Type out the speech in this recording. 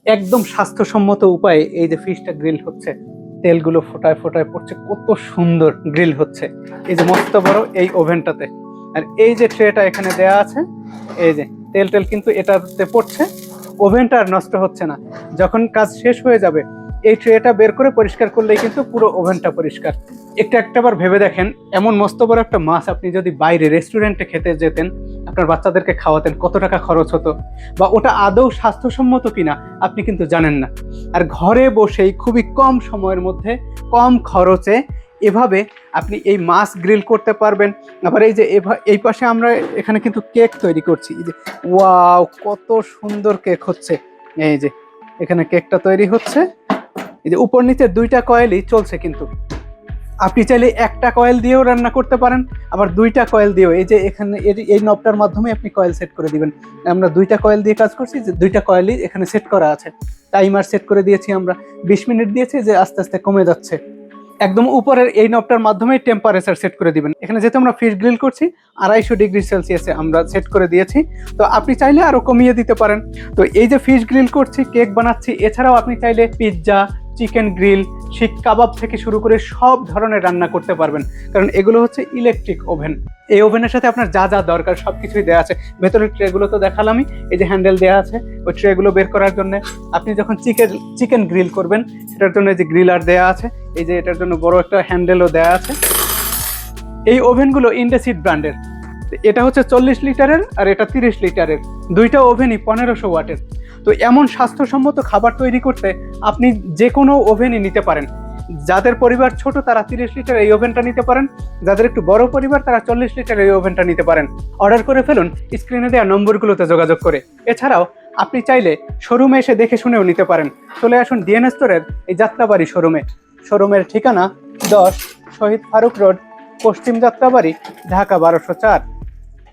একদম স্বাস্থ্যসম্মত উপায়ে এই যে ফিশটা গ্রিল হচ্ছে, তেলগুলো ফোটায় ফোটায় পড়ছে, কত সুন্দর গ্রিল হচ্ছে এই যে মস্ত বড় এই ওভেনটাতে। আর এই যে ট্রেটা এখানে দেয়া আছে, এই যে তেল টেল কিন্তু এটাতে পড়ছে, ওভেনটা আর নষ্ট হচ্ছে না। যখন কাজ শেষ হয়ে যাবে এই ট্রেটা বের করে পরিষ্কার করলেই কিন্তু পুরো ওভেনটা পরিষ্কার। একটাবার ভেবে দেখেন, এমন মস্ত বড় একটা মাছ আপনি যদি বাইরে রেস্টুরেন্টে খেতে যেতেন, আপনার বাচ্চাদেরকে খাওয়াতেন, কত টাকা খরচ হতো, বা ওটা আদৌ স্বাস্থ্যসম্মত কিনা আপনি কিন্তু জানেন না। আর ঘরে বসেই খুবই কম সময়ের মধ্যে কম খরচে এভাবে আপনি এই মাছ গ্রিল করতে পারবেন। আবার এই যে এই পাশে আমরা এখানে কিন্তু কেক তৈরি করছি, এই যে ওয়াও কত সুন্দর কেক হচ্ছে। এই যে এখানে কেকটা তৈরি হচ্ছে, এই যে উপর নিচে দুইটা কয়েলই চলছে। কিন্তু আপনি চাইলে একটা কয়েল দিয়েও রান্না করতে পারেন, আবার দুইটা কয়েল দিয়েও। এই যে এখানে এই নবটার মাধ্যমে আপনি কয়েল সেট করে দিবেন। আমরা দুইটা কয়েল দিয়ে কাজ করছি, যে দুইটা কয়েলই এখানে সেট করা আছে। টাইমার সেট করে দিয়েছি আমরা, 20 মিনিট দিয়েছি, যে আস্তে আস্তে কমে যাচ্ছে। একদম উপরের এই নবটার মাধ্যমে টেম্পারেচার সেট করে দিবেন। এখানে যেহেতু আমরা ফিশ গ্রিল করছি 250 ডিগ্রি সেলসিয়াসে আমরা সেট করে দিয়েছি, তো আপনি চাইলে আরো কমিয়ে দিতে পারেন। তো এই যে ফিশ গ্রিল করছি, কেক বানাচ্ছি, এছাড়াও আপনি চাইলে পিৎজা, চিকেন গ্রিল, শিক কাবাব থেকে শুরু করে সব ধরনের রান্না করতে পারবেন, কারণ এগুলো হচ্ছে ইলেকট্রিক ওভেন। এই ওভেনের সাথে আপনার যা যা দরকার সবকিছুই দেওয়া আছে। ভেতরের ট্রেগুলো তো দেখালামই, এই যে হ্যান্ডেল দেওয়া আছে ওই ট্রেগুলো বের করার জন্য। আপনি যখন চিকেন গ্রিল করবেন সেটার জন্য যে গ্রিলার দেওয়া আছে, এই যে এটার জন্য বড় একটা হ্যান্ডেলও দেওয়া আছে। এই ওভেনগুলো ইন্ডাসিড ব্র্যান্ডের, এটা হচ্ছে 40 লিটারের আর এটা 30 লিটারের, দুইটা ওভেনই 1500 ওয়াটের। তো এমন স্বাস্থ্যসম্মত খাবার তৈরি করতে আপনি যে কোনো ওভেনই নিতে পারেন। যাদের পরিবার ছোট তারা 30 লিটার এই ওভেনটা নিতে পারেন, যাদের একটু বড় পরিবার তারা 40 লিটার এই ওভেনটা নিতে পারেন। অর্ডার করে ফেলুন স্ক্রিনে দেওয়া নম্বরগুলোতে যোগাযোগ করে। এছাড়াও আপনি চাইলে শোরুমে এসে দেখে শুনেও নিতে পারেন। চলে আসুন ডিএন স্টোরের এই যাত্রাবাড়ি শোরুমে। শোরুমের ঠিকানা 10 শহীদ ফারুক রোড, পশ্চিম যাত্রাবাড়ি, ঢাকা 1204।